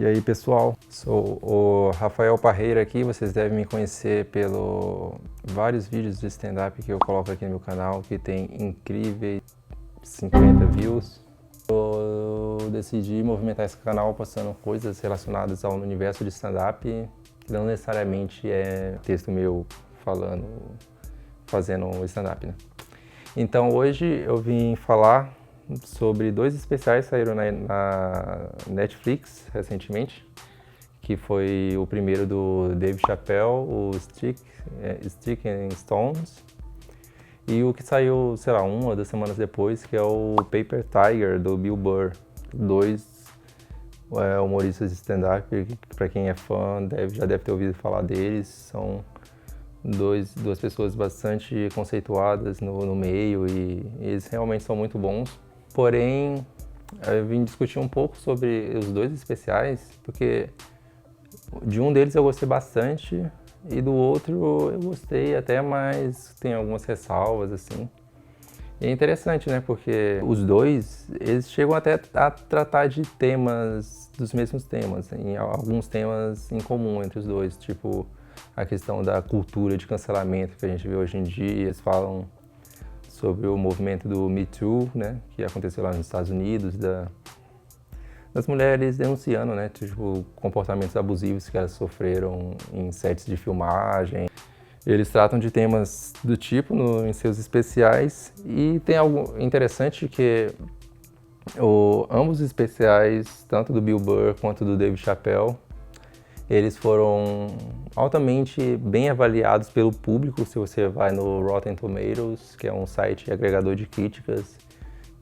E aí pessoal, sou o Rafael Parreira aqui, vocês devem me conhecer pelo vários vídeos de stand-up que eu coloco aqui no meu canal, que tem incríveis 50 views. Eu decidi movimentar esse canal postando coisas relacionadas ao universo de stand-up, que não necessariamente é texto meu falando, fazendo stand-up, né? Então hoje eu vim falar sobre dois especiais que saíram na Netflix recentemente, que foi o primeiro do Dave Chappelle, o Stick and Stones, e o que saiu, sei lá, 1 ou 2 semanas depois, que é o Paper Tiger, do Bill Burr. Dois humoristas de stand-up, que para quem é fã já deve ter ouvido falar deles. São duas pessoas bastante conceituadas no meio e eles realmente são muito bons. Porém, eu vim discutir um pouco sobre os dois especiais, porque de um deles eu gostei bastante e do outro eu gostei até, mas tem algumas ressalvas, assim. E é interessante, né, porque os dois, eles chegam até a tratar de temas, dos mesmos temas, em alguns temas em comum entre os dois, tipo a questão da cultura de cancelamento que a gente vê hoje em dia. Eles falam sobre o movimento do Me Too, né, que aconteceu lá nos Estados Unidos, das mulheres denunciando, né, tipo, comportamentos abusivos que elas sofreram em sets de filmagem. Eles tratam de temas do tipo em seus especiais, e tem algo interessante que ambos os especiais, tanto do Bill Burr quanto do Dave Chappelle, eles foram altamente bem avaliados pelo público. Se você vai no Rotten Tomatoes, que é um site agregador de críticas,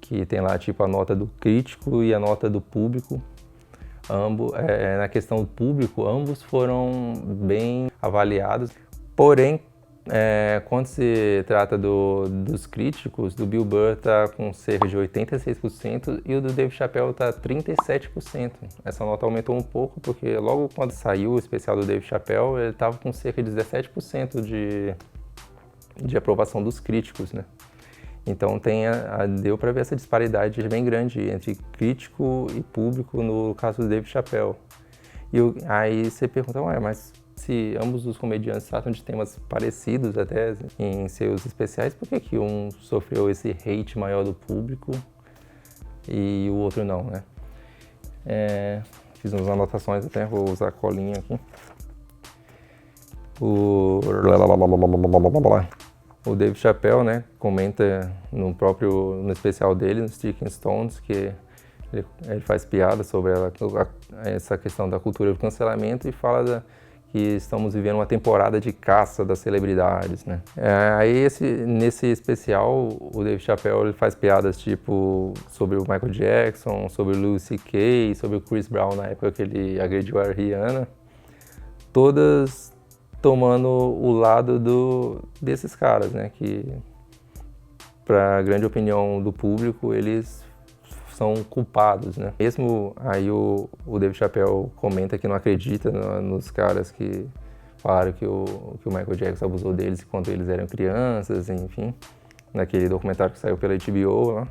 que tem lá tipo a nota do crítico e a nota do público, na questão do público, ambos foram bem avaliados. Porém, quando se trata dos críticos, do Bill Burr está com cerca de 86% e o do Dave Chappelle está 37%. Essa nota aumentou um pouco porque logo quando saiu o especial do Dave Chappelle, ele estava com cerca de 17% de aprovação dos críticos, né? Então deu para ver essa disparidade bem grande entre crítico e público no caso do Dave Chappelle. Aí você pergunta, ué, mas se ambos os comediantes tratam de temas parecidos até em seus especiais, por que um sofreu esse hate maior do público e o outro não, né? Fiz umas anotações até, vou usar a colinha aqui. O Dave Chappelle, né, comenta no especial dele, no Stick and Stones, que ele faz piada sobre essa questão da cultura do cancelamento e fala que estamos vivendo uma temporada de caça das celebridades, né? Aí nesse especial, o Dave Chappelle ele faz piadas tipo sobre o Michael Jackson, sobre o Louis C.K., sobre o Chris Brown na época que ele agrediu a Rihanna, todas tomando o lado desses caras, né? Que, para a grande opinião do público, eles são culpados, né? Mesmo aí o Dave Chappelle comenta que não acredita nos caras que falaram que o Michael Jackson abusou deles quando eles eram crianças, enfim, naquele documentário que saiu pela HBO lá.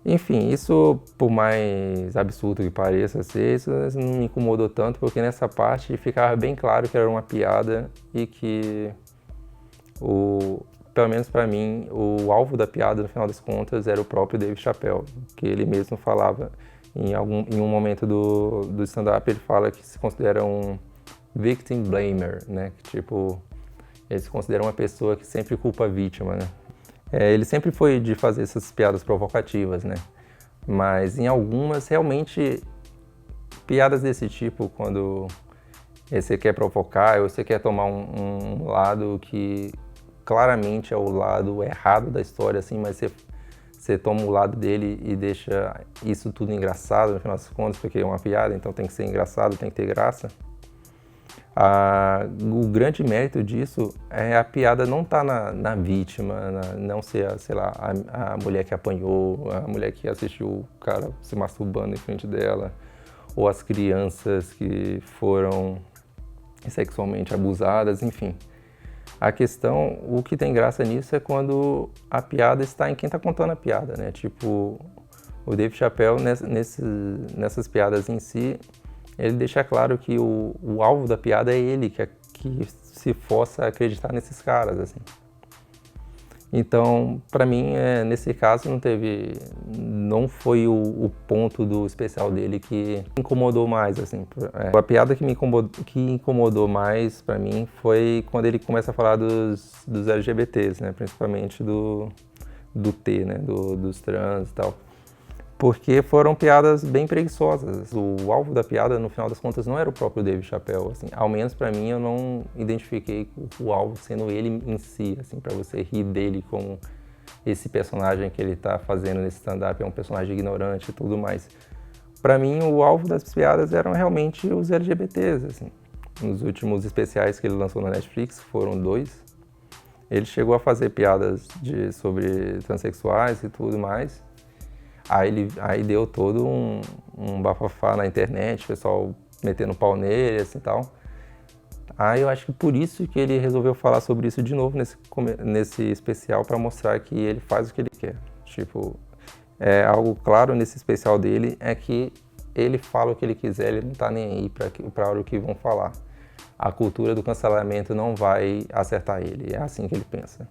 Enfim, isso, por mais absurdo que pareça ser, isso não me incomodou tanto, porque nessa parte ficava bem claro que era uma piada e que pelo menos para mim, o alvo da piada, no final das contas, era o próprio Dave Chappelle, que ele mesmo falava, em um momento do stand-up, ele fala que se considera um victim blamer, né? Que, tipo, ele se considera uma pessoa que sempre culpa a vítima, né? Ele sempre foi de fazer essas piadas provocativas, né? Mas em algumas, realmente, piadas desse tipo, quando você quer provocar ou você quer tomar um lado que claramente é o lado errado da história, assim, mas você toma o lado dele e deixa isso tudo engraçado, no final das contas, porque é uma piada, então tem que ser engraçado, tem que ter graça. O grande mérito disso é a piada não estar na vítima, não ser, sei lá, a mulher que apanhou, a mulher que assistiu o cara se masturbando em frente dela, ou as crianças que foram sexualmente abusadas, enfim. A questão, o que tem graça nisso é quando a piada está em quem está contando a piada, né? Tipo, o Dave Chappelle, nessas piadas em si, ele deixa claro que o alvo da piada é ele, que se força a acreditar nesses caras, assim. Então, pra mim, nesse caso, não foi o ponto do especial dele que incomodou mais, assim. A piada que incomodou mais pra mim foi quando ele começa a falar dos LGBTs, né, principalmente do T, né, dos trans e tal. Porque foram piadas bem preguiçosas. O alvo da piada, no final das contas, não era o próprio Dave Chappelle, assim. Ao menos pra mim, eu não identifiquei o alvo sendo ele em si, assim, pra você rir dele como esse personagem que ele tá fazendo nesse stand-up é um personagem ignorante e tudo mais. Pra mim, o alvo das piadas eram realmente os LGBTs, assim. Nos últimos especiais que ele lançou na Netflix, foram 2, ele chegou a fazer piadas sobre transexuais e tudo mais. Aí deu todo um bafafá na internet, o pessoal metendo pau nele, assim, e tal. Aí eu acho que por isso que ele resolveu falar sobre isso de novo nesse especial, para mostrar que ele faz o que ele quer. Tipo, algo claro nesse especial dele é que ele fala o que ele quiser, ele não tá nem aí para o que vão falar. A cultura do cancelamento não vai acertar ele, é assim que ele pensa.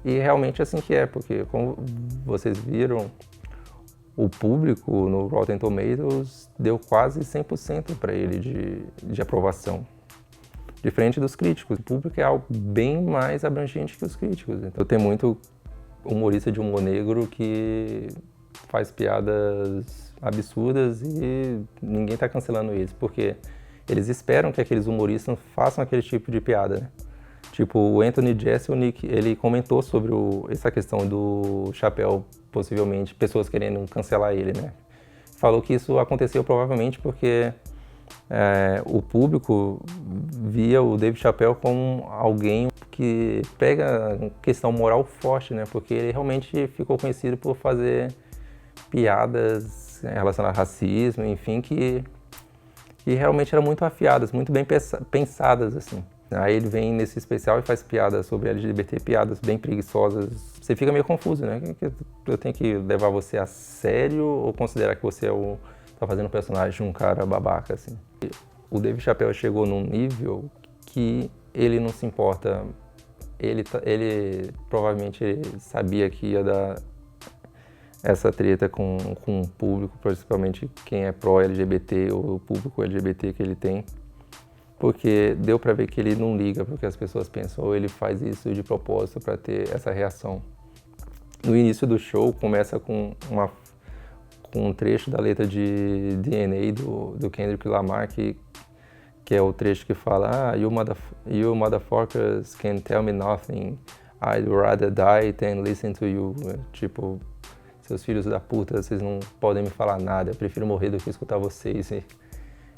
E realmente é assim que é, porque como vocês viram, o público no Rotten Tomatoes deu quase 100% para ele de aprovação. Diferente dos críticos, o público é algo bem mais abrangente que os críticos. Então tem muito humorista de humor negro que faz piadas absurdas e ninguém está cancelando eles, porque eles esperam que aqueles humoristas façam aquele tipo de piada, né? Tipo, o Anthony Jeselnik, ele comentou sobre essa questão do Chappelle, possivelmente, pessoas querendo cancelar ele, né? Falou que isso aconteceu provavelmente porque o público via o Dave Chappelle como alguém que pega questão moral forte, né? Porque ele realmente ficou conhecido por fazer piadas relacionadas ao racismo, enfim, que realmente eram muito afiadas, muito bem pensadas, assim. Aí ele vem nesse especial e faz piadas sobre LGBT, piadas bem preguiçosas. Você fica meio confuso, né? Eu tenho que levar você a sério ou considerar que você tá fazendo um personagem de um cara babaca, assim? O Dave Chappelle chegou num nível que ele não se importa. Ele provavelmente sabia que ia dar essa treta com o público, principalmente quem é pró-LGBT ou o público LGBT que ele tem. Porque deu pra ver que ele não liga porque as pessoas pensam, ou ele faz isso de propósito para ter essa reação. No início do show começa com um trecho da letra de DNA do Kendrick Lamar, que é o trecho que fala you motherfuckers can't tell me nothing, I'd rather die than listen to you. Tipo, seus filhos da puta, vocês não podem me falar nada, eu prefiro morrer do que escutar vocês.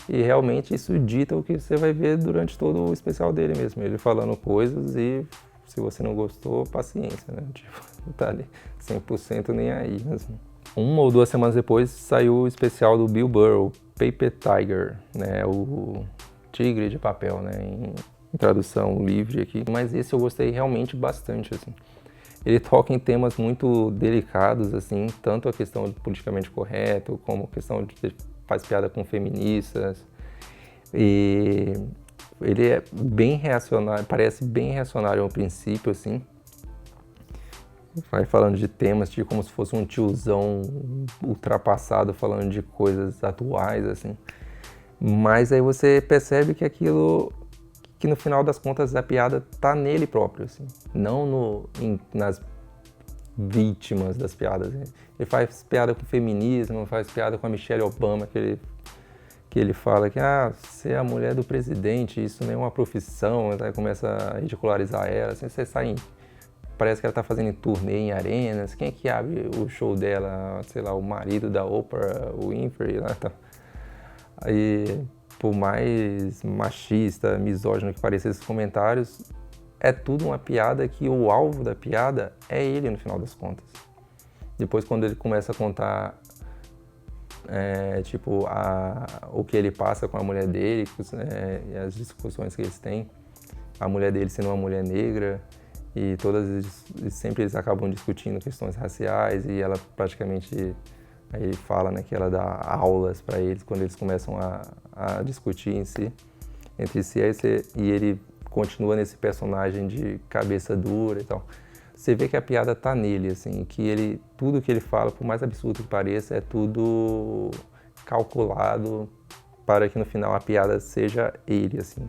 E realmente isso dita o que você vai ver durante todo o especial dele mesmo. Ele falando coisas e se você não gostou, paciência, né? Tipo, não tá ali 100% nem aí mesmo. 1 ou 2 semanas depois saiu o especial do Bill Burr, o Paper Tiger, né? O tigre de papel, né? Em tradução livre aqui. Mas esse eu gostei realmente bastante, assim. Ele toca em temas muito delicados, assim, tanto a questão do politicamente correto, como a questão de faz piada com feministas, e ele é bem reacionário, parece bem reacionário ao princípio, assim. Vai falando de temas, tipo como se fosse um tiozão ultrapassado falando de coisas atuais, assim. Mas aí você percebe que que no final das contas a piada tá nele próprio, assim, não nas vítimas das piadas. Ele faz piada com feminismo, faz piada com a Michelle Obama, que ele fala que você é a mulher do presidente, isso nem é uma profissão, aí começa a ridicularizar ela, assim, parece que ela tá fazendo turnê em arenas, quem é que abre o show dela? Sei lá, o marido da Oprah Winfrey, né? Aí, por mais machista, misógino que pareçam esses comentários, é tudo uma piada que o alvo da piada é ele, no final das contas. Depois, quando ele começa a contar o que ele passa com a mulher dele, e as discussões que eles têm, a mulher dele sendo uma mulher negra, e sempre eles acabam discutindo questões raciais, e ela praticamente Aí ele fala, né, que ela dá aulas para eles quando eles começam a discutir em si, entre si, e ele continua nesse personagem de cabeça dura e tal. Você vê que a piada tá nele, assim, que ele, tudo que ele fala, por mais absurdo que pareça, é tudo calculado para que no final a piada seja ele, assim.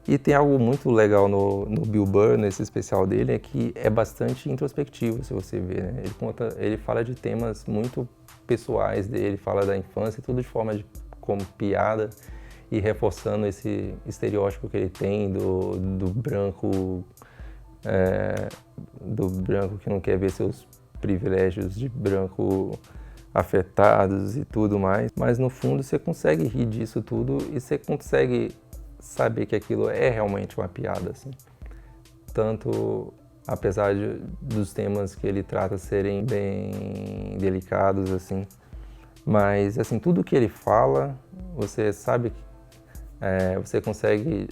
E tem algo muito legal no Bill Burr, nesse especial dele, é que é bastante introspectivo, se você ver, né? Ele fala de temas muito pessoais dele, fala da infância, tudo de forma como piada e reforçando esse estereótipo que ele tem do branco, do branco que não quer ver seus privilégios de branco afetados e tudo mais. Mas no fundo você consegue rir disso tudo e você consegue saber que aquilo é realmente uma piada, assim. Tanto, apesar dos temas que ele trata serem bem delicados, assim, mas, assim, tudo que ele fala, você sabe, você consegue,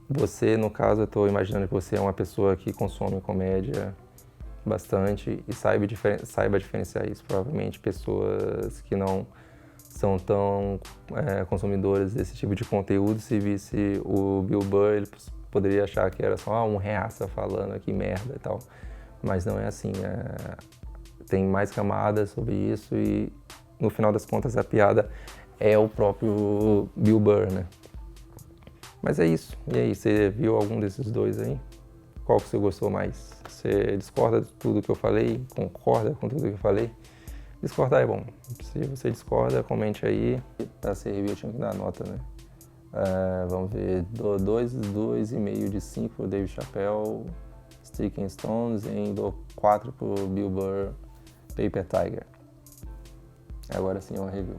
você, no caso, eu estou imaginando que você é uma pessoa que consome comédia bastante e saiba diferenciar isso. Provavelmente pessoas que não são tão consumidoras desse tipo de conteúdo, se visse o Bill Burr, ele poderia achar que era só um reaça falando aqui merda e tal, mas não é assim, tem mais camadas sobre isso e no final das contas a piada é o próprio Bill Burr, né? Mas é isso, e aí, você viu algum desses dois aí? Qual que você gostou mais? Você discorda de tudo que eu falei? Concorda com tudo que eu falei? Discordar é bom. Se você discorda, comente aí. Pra ser review eu tinha que dar nota, né? Vamos ver. 2,5 de 5 pro Dave Chappelle, Sticking Stones, e dou 4 pro Bill Burr, Paper Tiger. Agora sim é uma review.